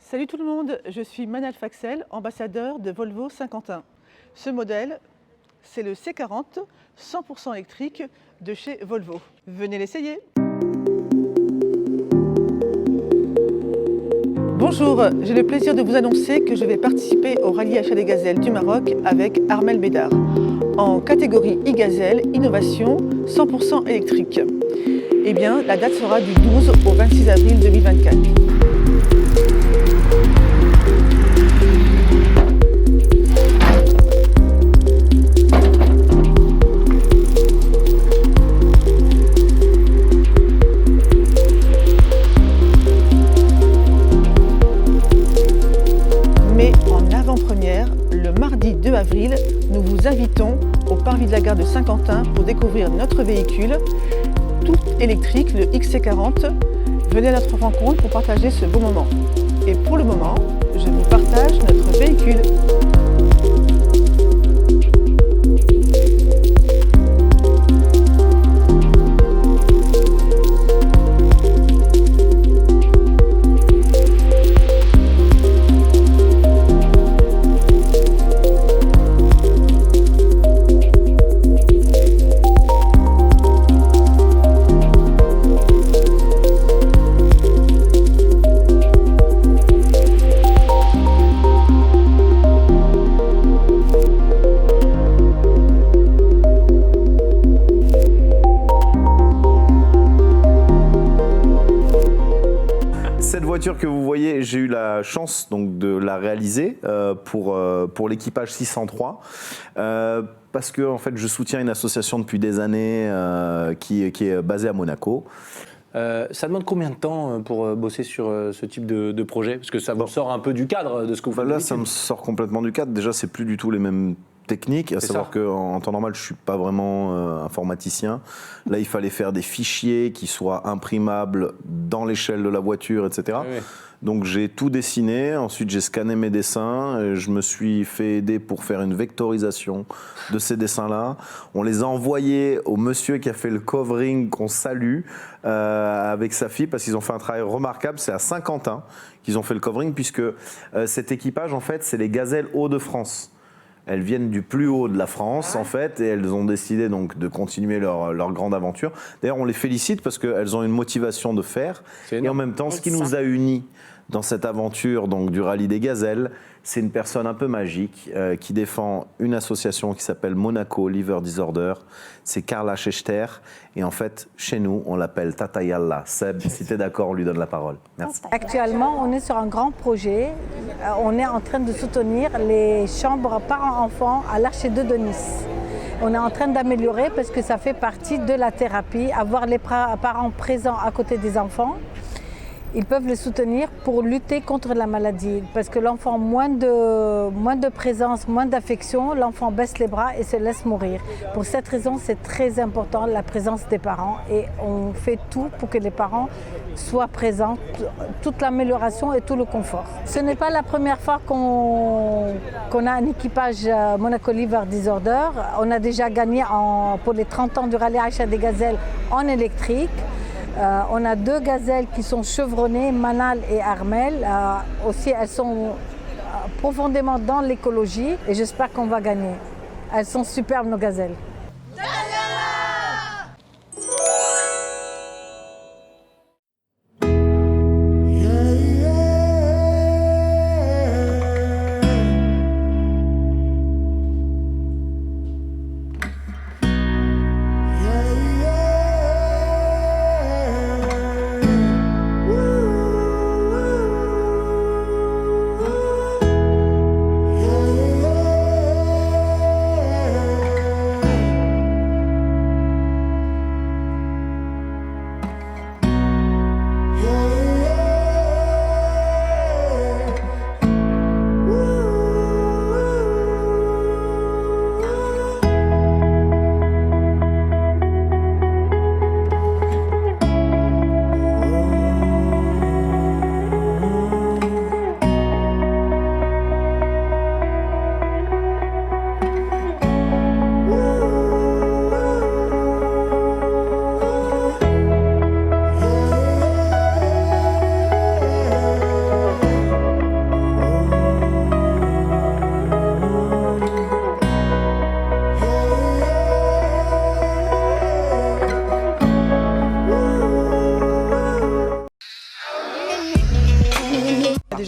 Salut tout le monde, je suis Manal Faxel, ambassadeur de Volvo Saint-Quentin. Ce modèle, c'est le C40, 100% électrique de chez Volvo. Venez l'essayer. Bonjour, j'ai le plaisir de vous annoncer que je vais participer au rallye Achat des Gazelles du Maroc avec Armel Bédard, en catégorie e-Gazelle, innovation 100% électrique. Eh bien, la date sera du 12 au 26 avril 2024. Mais en avant-première, le mardi 2 avril, nous vous invitons au parvis de la gare de Saint-Quentin pour découvrir notre véhicule, tout électrique, le XC40. Venez à notre rencontre pour partager ce beau moment. Et pour le moment, je vous partage notre véhicule. Cette voiture que vous voyez, j'ai eu la chance donc, de la réaliser pour l'équipage 603 parce que en fait, je soutiens une association depuis des années qui est basée à Monaco. Ça demande combien de temps pour bosser sur ce type de projet? Parce que ça vous sort un peu du cadre de ce que vous faites. Là, ça me sort complètement du cadre. Déjà, c'est plus du tout les mêmes techniques, à savoir qu'en temps normal, je ne suis pas vraiment informaticien. Là, il fallait faire des fichiers qui soient imprimables dans l'échelle de la voiture, etc. Oui. Donc, j'ai tout dessiné. Ensuite, j'ai scanné mes dessins. Et je me suis fait aider pour faire une vectorisation de ces dessins-là. On les a envoyés au monsieur qui a fait le covering, qu'on salue, avec sa fille, parce qu'ils ont fait un travail remarquable. C'est à Saint-Quentin qu'ils ont fait le covering, puisque cet équipage, en fait, c'est les Gazelles Hauts-de-France. Elles viennent du plus haut de la France, en fait, et elles ont décidé donc de continuer leur grande aventure. D'ailleurs, on les félicite parce qu'elles ont une motivation de fer. Et en même temps, ce qui nous a unis dans cette aventure donc, du rallye des Gazelles, c'est une personne un peu magique qui défend une association qui s'appelle Monaco Liver Disorder. C'est Carla Schechter. Et en fait, chez nous, on l'appelle Tata Yalla. Seb, si tu es d'accord, on lui donne la parole. Merci. Actuellement, on est sur un grand projet. On est en train de soutenir les chambres parents-enfants à l'Arche-2 de Nice. On est en train d'améliorer parce que ça fait partie de la thérapie. Avoir les parents présents à côté des enfants, ils peuvent les soutenir pour lutter contre la maladie. Parce que l'enfant, moins de présence, moins d'affection, l'enfant baisse les bras et se laisse mourir. Pour cette raison, c'est très important la présence des parents. Et on fait tout pour que les parents soient présents, toute l'amélioration et tout le confort. Ce n'est pas la première fois qu'on a un équipage Monaco Liver Disorder. On a déjà gagné pour les 30 ans du rallye Achat des Gazelles en électrique. On a 2 gazelles qui sont chevronnées, Manal et Armel. Aussi, elles sont profondément dans l'écologie et j'espère qu'on va gagner. Elles sont superbes, nos gazelles.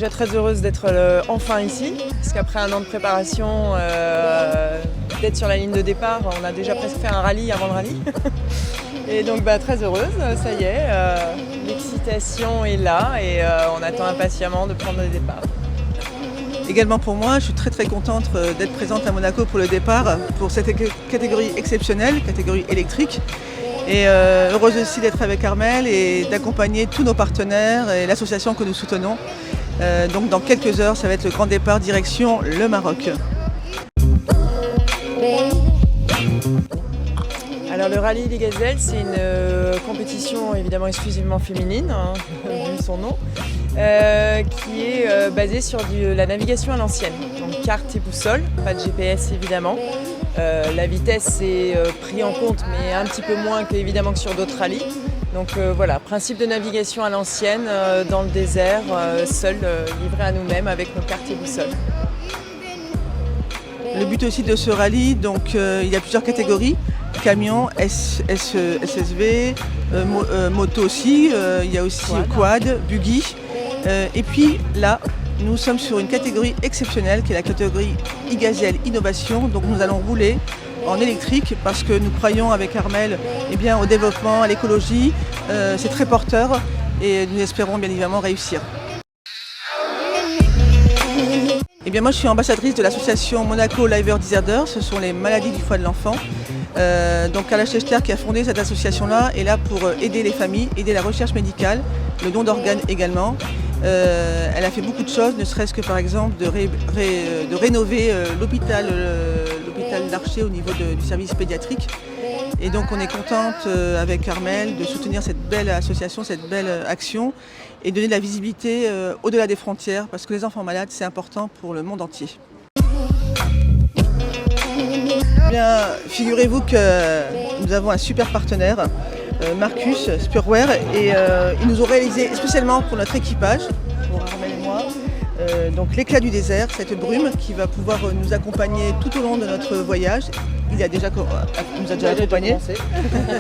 déjà très heureuse d'être enfin ici, parce qu'après un an de préparation, d'être sur la ligne de départ, on a déjà presque fait un rallye avant le rallye. Et donc très heureuse, ça y est, l'excitation est là et on attend impatiemment de prendre le départ. Également pour moi, je suis très contente d'être présente à Monaco pour le départ, pour cette catégorie exceptionnelle, catégorie électrique. Et heureuse aussi d'être avec Armelle et d'accompagner tous nos partenaires et l'association que nous soutenons. Donc dans quelques heures, ça va être le grand départ direction le Maroc. Alors le rallye des Gazelles, c'est une compétition évidemment exclusivement féminine, hein, vu son nom, qui est basée sur la navigation à l'ancienne. Donc carte et boussole, pas de GPS évidemment. La vitesse est prise en compte, mais un petit peu moins évidemment que sur d'autres rallyes. Donc voilà, principe de navigation à l'ancienne, dans le désert, seul, livré à nous-mêmes avec nos cartes et boussoles. Le but aussi de ce rallye, donc il y a plusieurs catégories, camions, SSV, moto aussi, il y a aussi quad, buggy. Et puis là, nous sommes sur une catégorie exceptionnelle qui est la catégorie e-Gazelle Innovation. Donc nous allons rouler en électrique parce que nous croyons avec Armelle au développement, à l'écologie. C'est très porteur et nous espérons bien évidemment réussir. Moi je suis ambassadrice de l'association Monaco Liver Disorders, ce sont les maladies du foie de l'enfant. Donc Carla Schechter qui a fondé cette association-là est là pour aider les familles, aider la recherche médicale, le don d'organes également. Elle a fait beaucoup de choses, ne serait-ce que par exemple de rénover l'hôpital d'Archer au niveau du service pédiatrique. Et donc on est contente avec Armelle de soutenir cette belle association, cette belle action et donner de la visibilité au-delà des frontières parce que les enfants malades c'est important pour le monde entier. Figurez-vous que nous avons un super partenaire, Marcus Spurware, et ils nous ont réalisé spécialement pour notre équipage, pour Armelle et moi, donc l'éclat du désert, cette brume qui va pouvoir nous accompagner tout au long de notre voyage. Il nous a déjà accompagnés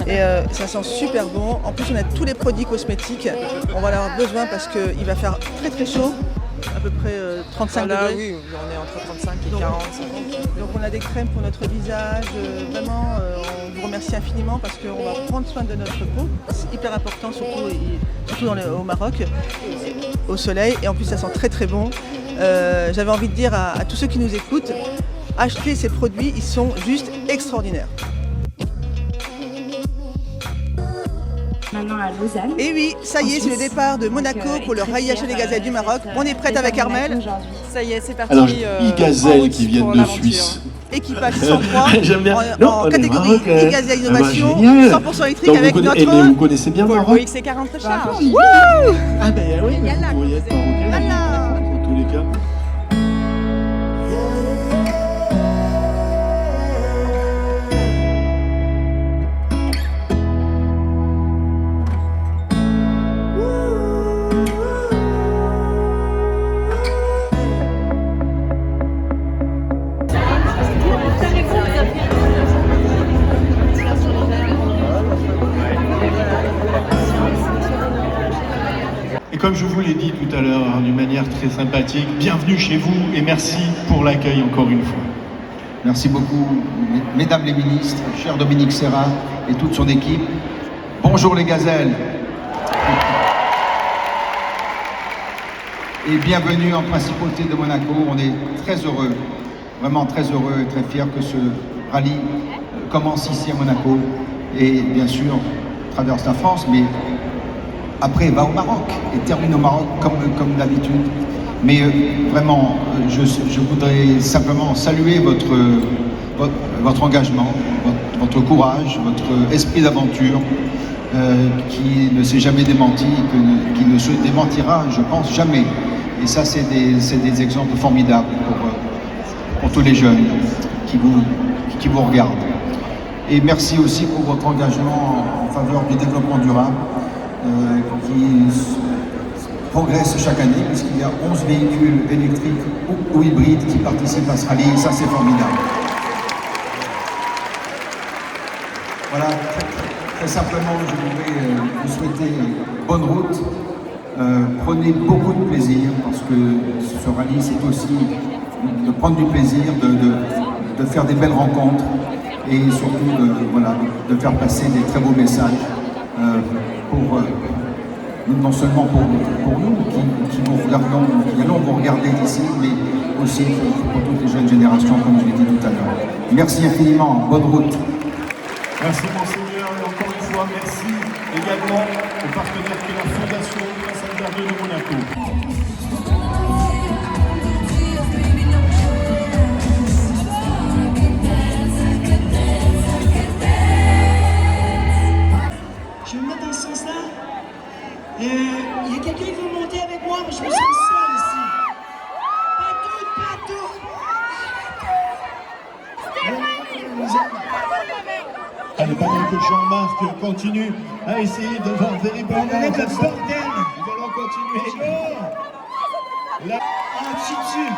et ça sent super bon. En plus on a tous les produits cosmétiques, on va en avoir besoin parce qu'il va faire très chaud, à peu près 35 degrés. Oui, on est entre 35 et 40, 50. Donc on a des crèmes pour notre visage, vraiment on vous remercie infiniment parce qu'on va prendre soin de notre peau, c'est hyper important surtout au Maroc, au soleil, et en plus ça sent très bon. J'avais envie de dire à tous ceux qui nous écoutent, achetez ces produits, ils sont juste extraordinaires. Maintenant à Lausanne. Et oui, ça y est, c'est le départ de Monaco pour le rallye des Gazelles du Maroc. On est prête avec Armelle. Ça y est, c'est parti. Alors, e-Gazelles qui viennent de Suisse. Équipage 103 J'aime bien. en catégorie e-Gazelle Innovation, 100% électrique donc avec notre vous connaissez bien Maroc. Volvo XC40 Recharge. Ah ben oui, mais vous pourriez être marocain dans tous les cas. Et comme je vous l'ai dit tout à l'heure, d'une manière très sympathique, bienvenue chez vous et merci pour l'accueil encore une fois. Merci beaucoup, mesdames les ministres, cher Dominique Serra et toute son équipe. Bonjour les gazelles. Et bienvenue en principauté de Monaco. On est très heureux, vraiment très heureux et très fiers que ce rallye commence ici à Monaco et bien sûr traverse la France, mais après va au Maroc et termine au Maroc comme d'habitude. Mais vraiment, je voudrais simplement saluer votre engagement, votre courage, votre esprit d'aventure qui ne s'est jamais démenti, qui ne se démentira, je pense, jamais. Et ça, c'est des exemples formidables pour tous les jeunes qui vous regardent. Et merci aussi pour votre engagement en faveur du développement durable qui progresse chaque année, puisqu'il y a 11 véhicules électriques ou hybrides qui participent à ce rallye, et ça c'est formidable. Voilà, très simplement, je voudrais vous souhaiter bonne route, Prenez beaucoup de plaisir parce que ce rallye, c'est aussi de prendre du plaisir, de faire des belles rencontres et surtout de faire passer des très beaux messages non seulement pour nous qui vous regardons, qui allons vous regarder ici, mais aussi pour toutes les jeunes générations, comme je l'ai dit tout à l'heure. Merci infiniment, bonne route. Merci Monseigneur, et encore une fois, merci également au partenaire qui est la Fondation Sainte-Vierge de Monaco. Je vais me mettre dans ce sens-là. Il y a quelqu'un qui veut monter avec moi, mais je me sens seul ici. Pas tout. Allez, pendant que Jean-Marc continue à essayer de voir véritablement... On est le bordel. Nous allons continuer. Là. Ah, dessus.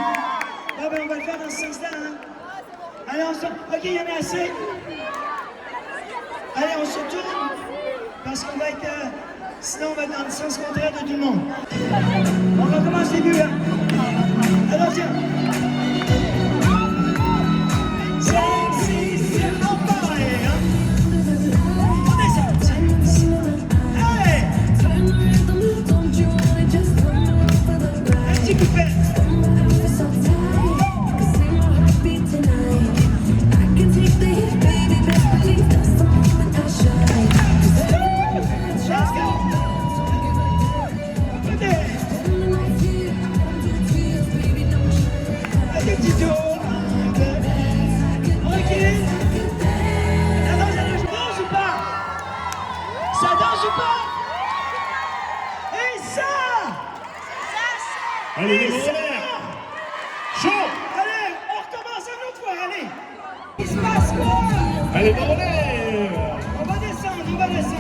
Bon, ben, on va le faire dans ce sens-là, hein. Allez, on se... Ok, il y en a assez. Allez, on se tourne. Parce qu'on va être... sinon, on va être dans le sens contraire de tout le monde. On recommence le début, hein. Attention. Sexy, c'est l'enfoiré, hein. On descend. Allez. Un petit coup de pelle. Let's go. Un petit tour. On recule. Ça danse ou pas? Ça danse ou pas? Et ça? Allez, les gros l'air. Chaud. Allez, on recommence une autre fois, allez. Il se passe quoi? Allez, dans l'air. On va descendre, on va descendre.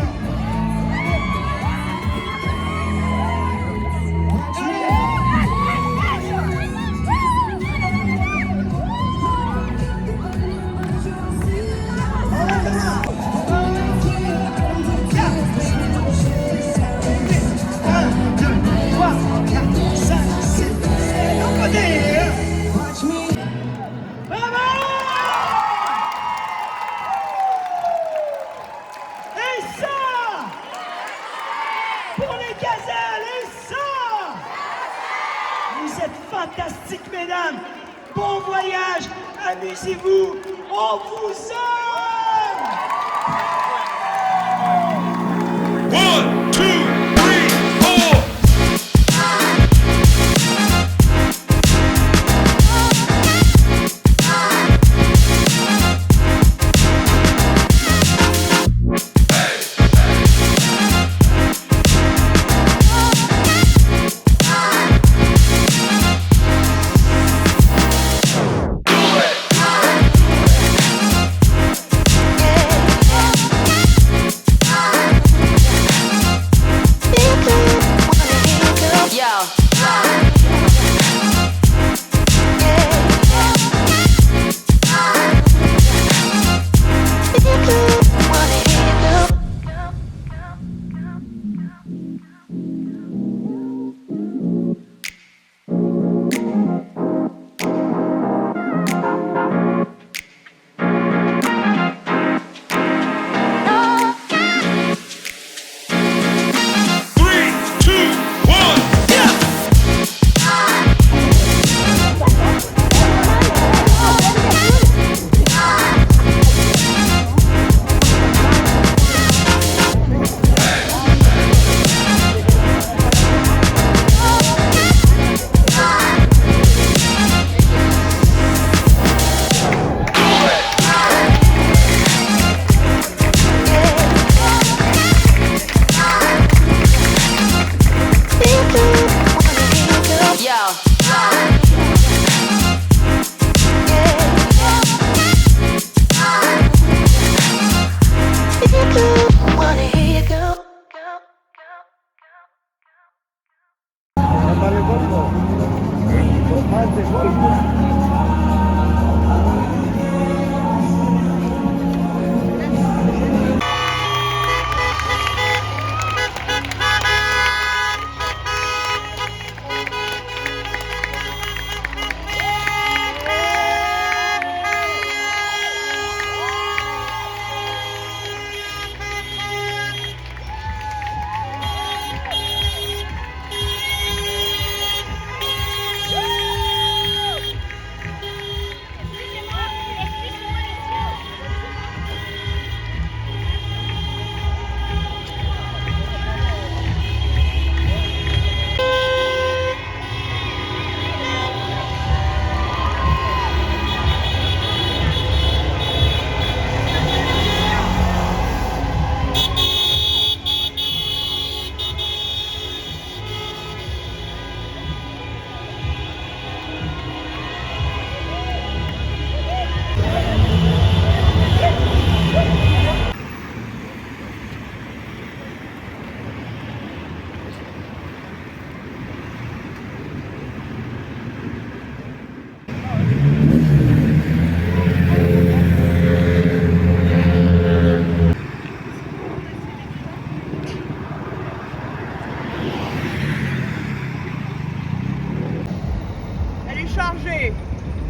Fantastique, mesdames. Bon voyage. Amusez-vous. On vous aime. 1, 2, 3, 4.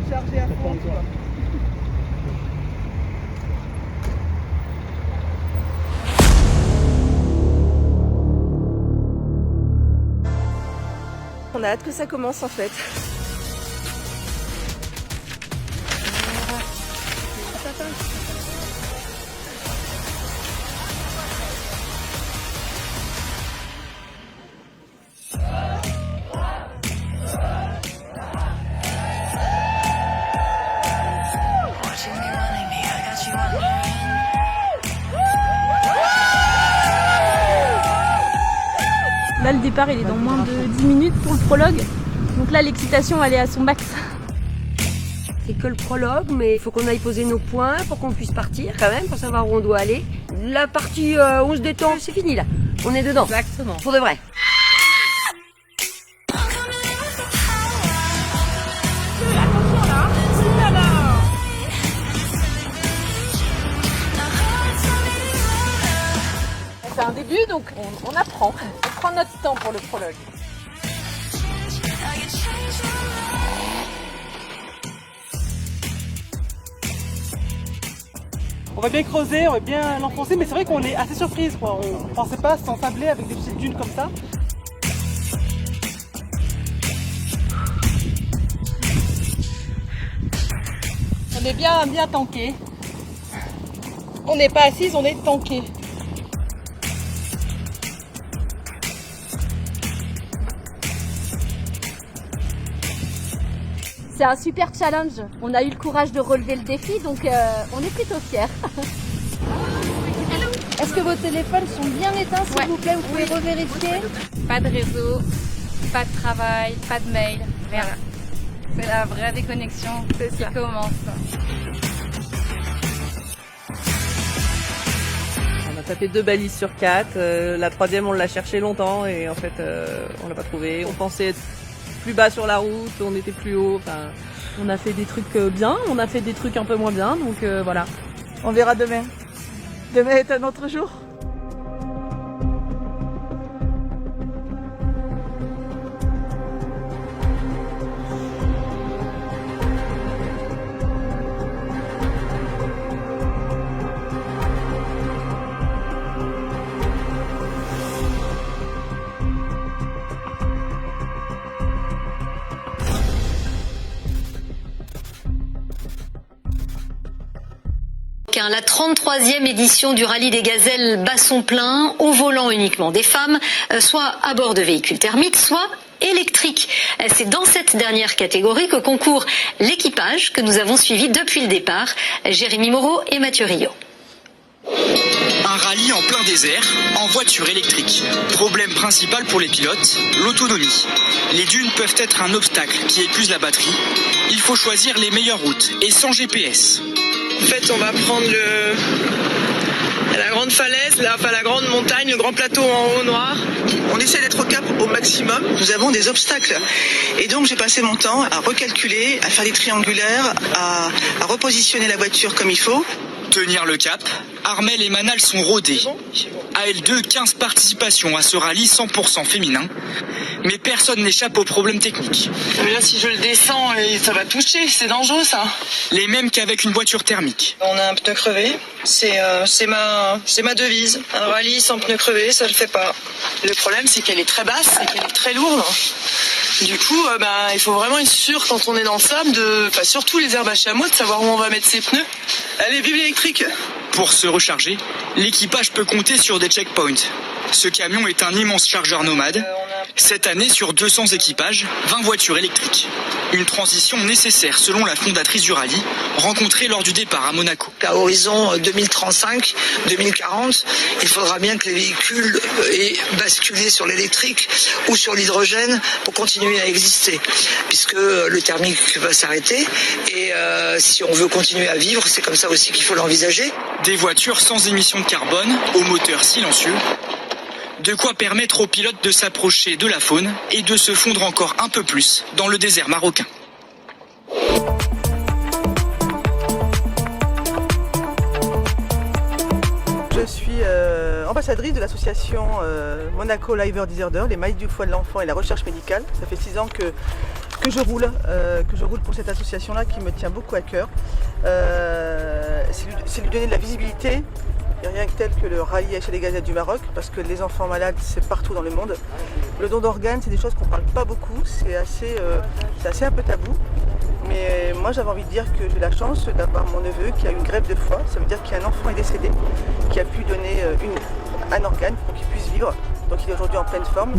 chargé à fond. On a hâte que ça commence en fait. Là, le départ, il est dans moins de 10 minutes pour le prologue. Donc là, l'excitation, elle est à son max. C'est que le prologue, mais il faut qu'on aille poser nos points pour qu'on puisse partir quand même, pour savoir où on doit aller. La partie où on se détend, c'est fini là. On est dedans. Exactement. Pour de vrai. C'est un début, donc on apprend. On prend notre temps pour le prologue. On va bien creuser, on va bien l'enfoncer, mais c'est vrai qu'on est assez surprise, quoi. On ne pensait pas s'ensabler avec des petites dunes comme ça. On est bien tanké. On n'est pas assise, on est tanké. C'est un super challenge. On a eu le courage de relever le défi, donc on est plutôt fiers. Est-ce que vos téléphones sont bien éteints, s'il vous plaît? Vous pouvez revérifier? Pas de réseau, pas de travail, pas de mail, rien. C'est la vraie déconnexion qui commence. On a tapé 2 balises sur 4. La 3e, on l'a cherché longtemps et en fait, on l'a pas trouvée. On pensait être plus bas sur la route, on était plus haut. Enfin, on a fait des trucs bien, on a fait des trucs un peu moins bien, donc voilà. On verra demain. Demain est un autre jour. La 33e édition du rallye des gazelles bat son plein, au volant uniquement des femmes, soit à bord de véhicules thermiques, soit électriques. C'est dans cette dernière catégorie que concourt l'équipage que nous avons suivi depuis le départ, Jérémy Moreau et Mathieu Rio. Un rallye en plein désert, en voiture électrique. Problème principal pour les pilotes, l'autonomie. Les dunes peuvent être un obstacle qui épuise la batterie. Il faut choisir les meilleures routes et sans GPS. En fait, on va prendre la grande falaise, la grande montagne, le grand plateau en haut noir. On essaie d'être au cap au maximum. Nous avons des obstacles. Et donc, j'ai passé mon temps à recalculer, à faire des triangulaires, à repositionner la voiture comme il faut. Tenir le cap, Armelle et Manal sont rodés. AL2, 15 participations à ce rallye 100% féminin. Mais personne n'échappe aux problèmes techniques. Mais là, si je le descends, ça va toucher, c'est dangereux ça. Les mêmes qu'avec une voiture thermique. On a un pneu crevé, c'est ma devise. Un rallye sans pneu crevé, ça le fait pas. Le problème, c'est qu'elle est très basse et qu'elle est très lourde. Du coup, il faut vraiment être sûr quand on est dans le sable, surtout les herbes à chameau, de savoir où on va mettre ses pneus. Allez, vive l'électrique! Pour se recharger, l'équipage peut compter sur des checkpoints. Ce camion est un immense chargeur nomade. Cette année, sur 200 équipages, 20 voitures électriques. Une transition nécessaire selon la fondatrice du rallye, rencontrée lors du départ à Monaco. À horizon 2035-2040, il faudra bien que les véhicules aient basculé sur l'électrique ou sur l'hydrogène pour continuer à exister, puisque le thermique va s'arrêter et si on veut continuer à vivre, c'est comme ça aussi qu'il faut l'envisager. Des voitures sans émissions de carbone, au moteur silencieux. De quoi permettre aux pilotes de s'approcher de la faune et de se fondre encore un peu plus dans le désert marocain. Je suis ambassadrice de l'association Monaco Liver Disorder, les maladies du foie de l'enfant et la recherche médicale. Ça fait 6 ans que que je roule pour cette association-là qui me tient beaucoup à cœur. C'est lui donner de la visibilité, et rien que tel que le rallye à l'échelle des gazelles du Maroc, parce que les enfants malades, c'est partout dans le monde. Le don d'organes, c'est des choses qu'on ne parle pas beaucoup, c'est assez un peu tabou. Mais moi, j'avais envie de dire que j'ai la chance d'avoir mon neveu qui a une greffe de foie. Ça veut dire qu'un enfant est décédé, qui a pu donner un organe pour qu'il puisse vivre. Donc il est aujourd'hui en pleine forme.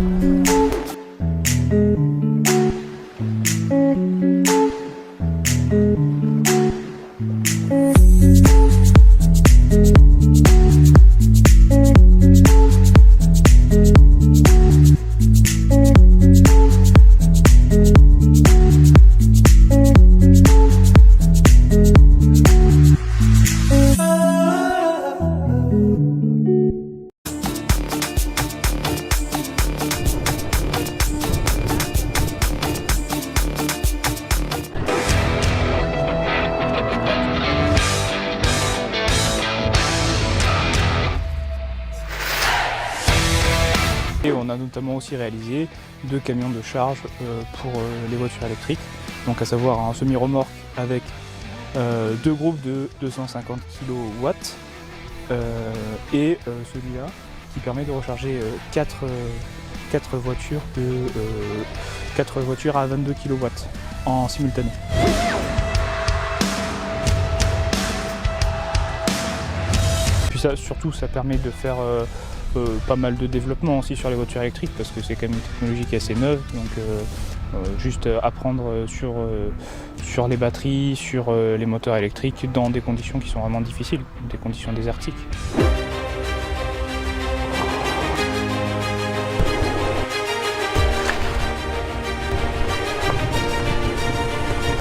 Et on a notamment aussi réalisé 2 camions de charge pour les voitures électriques, donc à savoir un semi-remorque avec 2 groupes de 250 kW et celui-là qui permet de recharger 4 voitures à 22 kW en simultané. Puis ça, surtout, ça permet de faire pas mal de développement aussi sur les voitures électriques parce que c'est quand même une technologie qui est assez neuve, donc juste apprendre sur les batteries, sur les moteurs électriques dans des conditions qui sont vraiment difficiles, des conditions désertiques.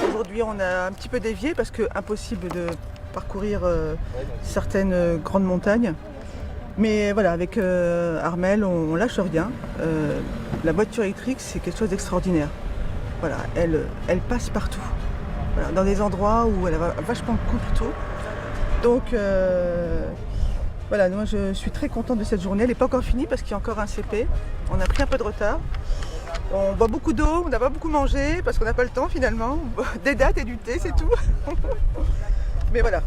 Aujourd'hui on a un petit peu dévié parce que impossible de parcourir certaines grandes montagnes. Mais voilà, avec Armelle, on lâche rien. La voiture électrique, c'est quelque chose d'extraordinaire. Voilà, elle passe partout. Voilà, dans des endroits où elle a vachement de couple tôt. Donc voilà, moi je suis très contente de cette journée. Elle n'est pas encore finie parce qu'il y a encore un CP. On a pris un peu de retard. On boit beaucoup d'eau, on n'a pas beaucoup mangé parce qu'on n'a pas le temps finalement. Des dates et du thé, c'est tout. Mais voilà.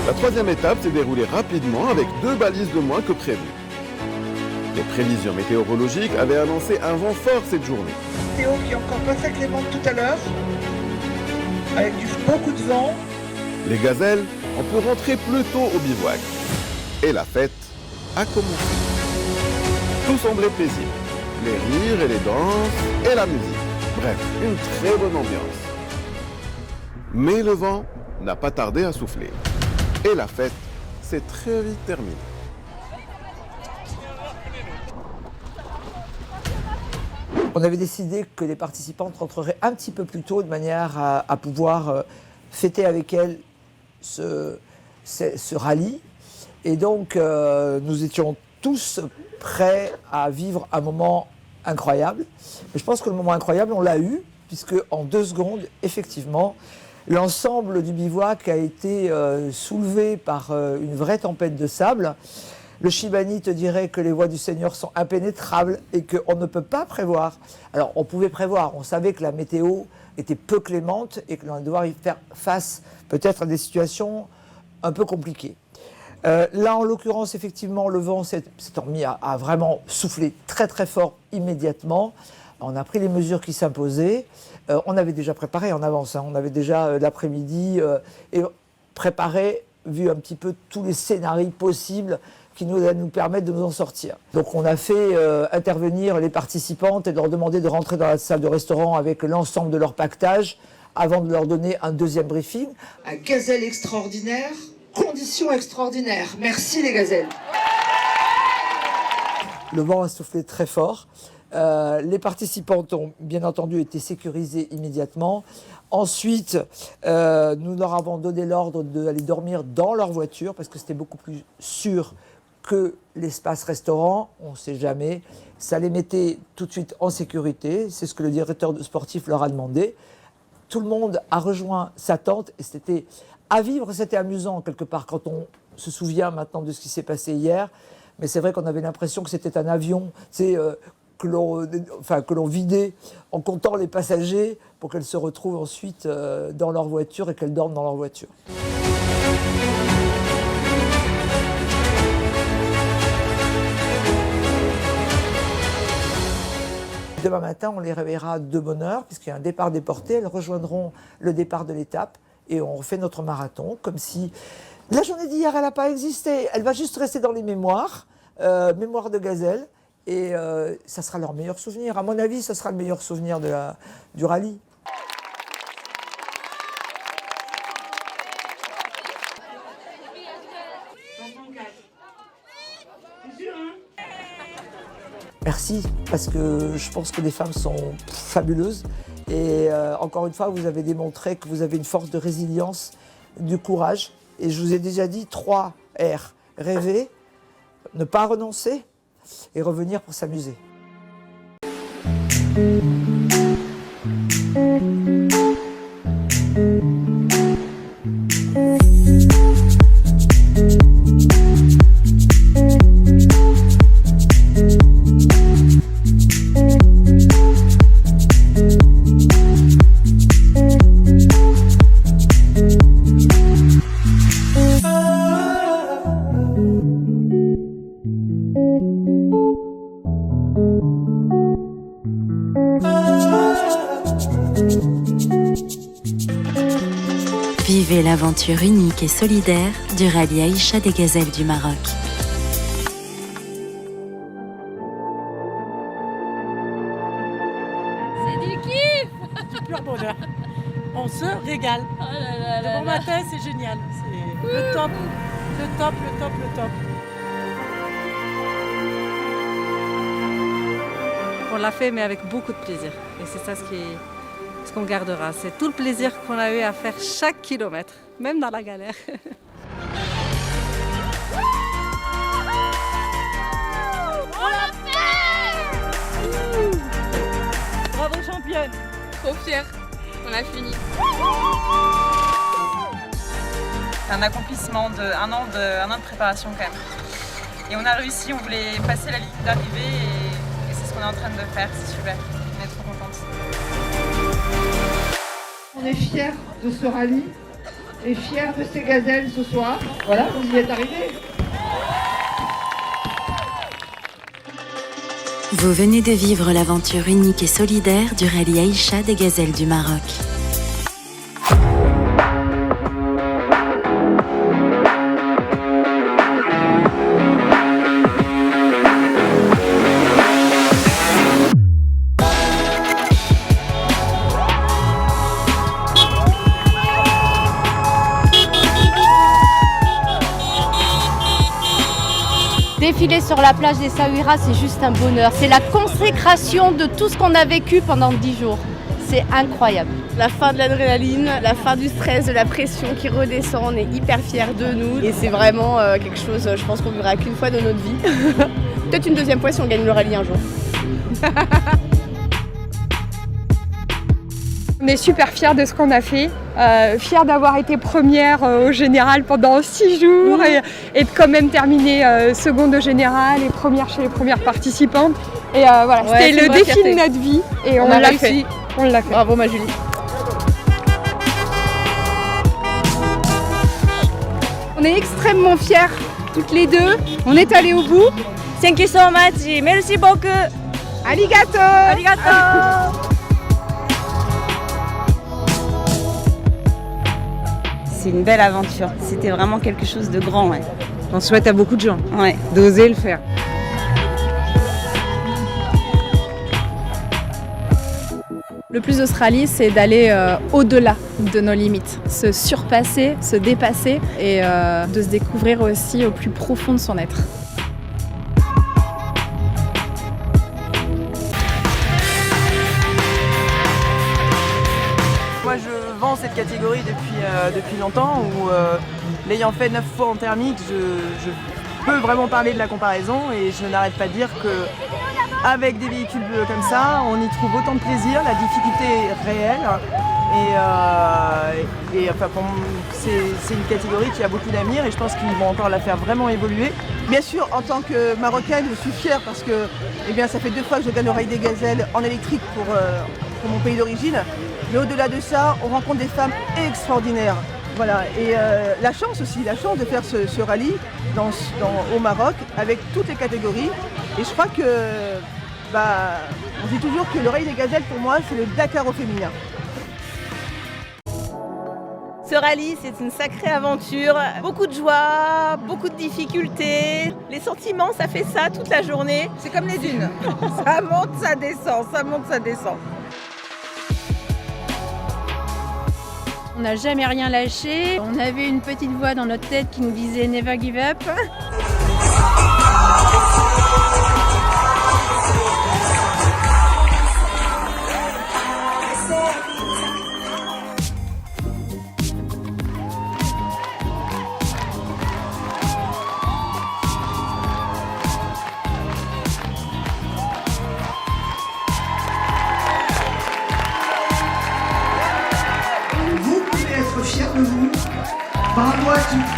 La troisième étape s'est déroulée rapidement avec 2 balises de moins que prévu. Les prévisions météorologiques avaient annoncé un vent fort cette journée. Théo qui est encore passé avec les vents tout à l'heure, avec beaucoup de vent. Les gazelles ont pu rentrer plus tôt au bivouac. Et la fête a commencé. Tout semblait paisible. Les rires et les danses et la musique. Bref, une très bonne ambiance. Mais le vent n'a pas tardé à souffler. Et la fête s'est très vite terminée. On avait décidé que les participantes rentreraient un petit peu plus tôt de manière à pouvoir fêter avec elles ce rallye. Et donc, nous étions tous prêts à vivre un moment incroyable. Mais je pense que le moment incroyable, on l'a eu, puisque en 2 secondes, effectivement, l'ensemble du bivouac a été soulevé par une vraie tempête de sable. Le Shibani te dirait que les voies du Seigneur sont impénétrables et qu'on ne peut pas prévoir. Alors, on pouvait prévoir, on savait que la météo était peu clémente et que l'on allait devoir y faire face peut-être à des situations un peu compliquées. Là, en l'occurrence, effectivement, le vent s'est remis à vraiment souffler très très fort immédiatement. On a pris les mesures qui s'imposaient. On avait déjà préparé en avance, hein. On avait déjà l'après-midi et préparé, vu un petit peu tous les scénarios possibles qui nous permettent de nous en sortir. Donc on a fait intervenir les participantes et de leur demander de rentrer dans la salle de restaurant avec l'ensemble de leur pactage avant de leur donner un deuxième briefing. Un gazelle extraordinaire, conditions extraordinaires. Merci les gazelles. Le vent a soufflé très fort. Les participantes ont bien entendu été sécurisées immédiatement. Ensuite, nous leur avons donné l'ordre d'aller dormir dans leur voiture parce que c'était beaucoup plus sûr que l'espace restaurant, on ne sait jamais. Ça les mettait tout de suite en sécurité, c'est ce que le directeur sportif leur a demandé. Tout le monde a rejoint sa tente et c'était à vivre, c'était amusant quelque part quand on se souvient maintenant de ce qui s'est passé hier. Mais c'est vrai qu'on avait l'impression que c'était un avion, que l'on vidait en comptant les passagers pour qu'elles se retrouvent ensuite dans leur voiture et qu'elles dorment dans leur voiture. Demain matin, on les réveillera de bonne heure, puisqu'il y a un départ déporté. Elles rejoindront le départ de l'étape et on refait notre marathon, comme si la journée d'hier, elle n'a pas existé. Elle va juste rester dans les mémoires, mémoire de gazelle, et ça sera leur meilleur souvenir. À mon avis, ça sera le meilleur souvenir du rallye. Merci, parce que je pense que les femmes sont fabuleuses. Et encore une fois, vous avez démontré que vous avez une force de résilience, du courage. Et je vous ai déjà dit 3 R. Rêver, ne pas renoncer et revenir pour s'amuser. Vivez l'aventure unique et solidaire du rallye Aïcha des Gazelles du Maroc. C'est du kiff. Du pur bonheur. On se régale. Oh là là là Le bon là. matin, c'est génial. C'est le top, le top, le top, le top. On l'a fait, mais avec beaucoup de plaisir. Et c'est ça ce qu'on gardera. C'est tout le plaisir qu'on a eu à faire chaque kilomètre, même dans la galère. On l'a fait. Bravo championne. Trop fière. On a fini. C'est un accomplissement d'un an de préparation quand même. Et on a réussi, on voulait passer la ligne d'arrivée et c'est ce qu'on est en train de faire, c'est super. On est trop contente. On est fiers de ce rallye et fiers de ces gazelles ce soir. Voilà, vous y êtes arrivés. Vous venez de vivre l'aventure unique et solidaire du rallye Aïcha des Gazelles du Maroc. Défiler sur la plage des Saouira, c'est juste un bonheur. C'est la consécration de tout ce qu'on a vécu pendant 10 jours. C'est incroyable. La fin de l'adrénaline, la fin du stress, de la pression qui redescend, on est hyper fiers de nous. Et c'est vraiment quelque chose, je pense qu'on ne verra qu'une fois de notre vie. Peut-être une deuxième fois si on gagne le rallye un jour. On est super fiers de ce qu'on a fait, fiers d'avoir été première au général pendant 6 jours et de quand même terminer seconde au général et première chez les premières participantes. Et voilà, c'était le défi de notre vie et on l'a fait. On l'a fait. Bravo ma Julie. On est extrêmement fiers, toutes les deux. On est allés au bout. Thank you so much. Merci beaucoup. Arigato. Arigato. C'est une belle aventure. C'était vraiment quelque chose de grand. Ouais. On souhaite à beaucoup de gens ouais. d'oser le faire. Le plus de ce rallye, c'est d'aller au-delà de nos limites, se surpasser, se dépasser et de se découvrir aussi au plus profond de son être. Moi je vends cette catégorie depuis longtemps où l'ayant fait 9 fois en thermique, je peux vraiment parler de la comparaison et je n'arrête pas de dire que avec des véhicules comme ça, on y trouve autant de plaisir, la difficulté est réelle et enfin, c'est une catégorie qui a beaucoup d'avenir et je pense qu'ils vont encore la faire vraiment évoluer. Bien sûr, en tant que Marocaine, je suis fière parce que ça fait 2 fois que je gagne le Rallye des Gazelles en électrique pour mon pays d'origine. Mais au-delà de ça, on rencontre des femmes extraordinaires. Voilà, et la chance de faire ce rallye au Maroc avec toutes les catégories. Et je crois que, on dit toujours que le Rallye des Gazelles, pour moi, c'est le Dakar au féminin. Ce rallye, c'est une sacrée aventure. Beaucoup de joie, beaucoup de difficultés. Les sentiments, ça fait ça toute la journée. C'est comme les dunes. Ça monte, ça descend, ça monte, ça descend. On n'a jamais rien lâché. On avait une petite voix dans notre tête qui nous disait « Never give up ». Vous pouvez être fiers de vous. Bravo à tous.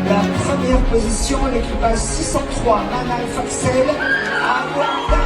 La première position, l'équipage 603, Manal Faxel, à avoir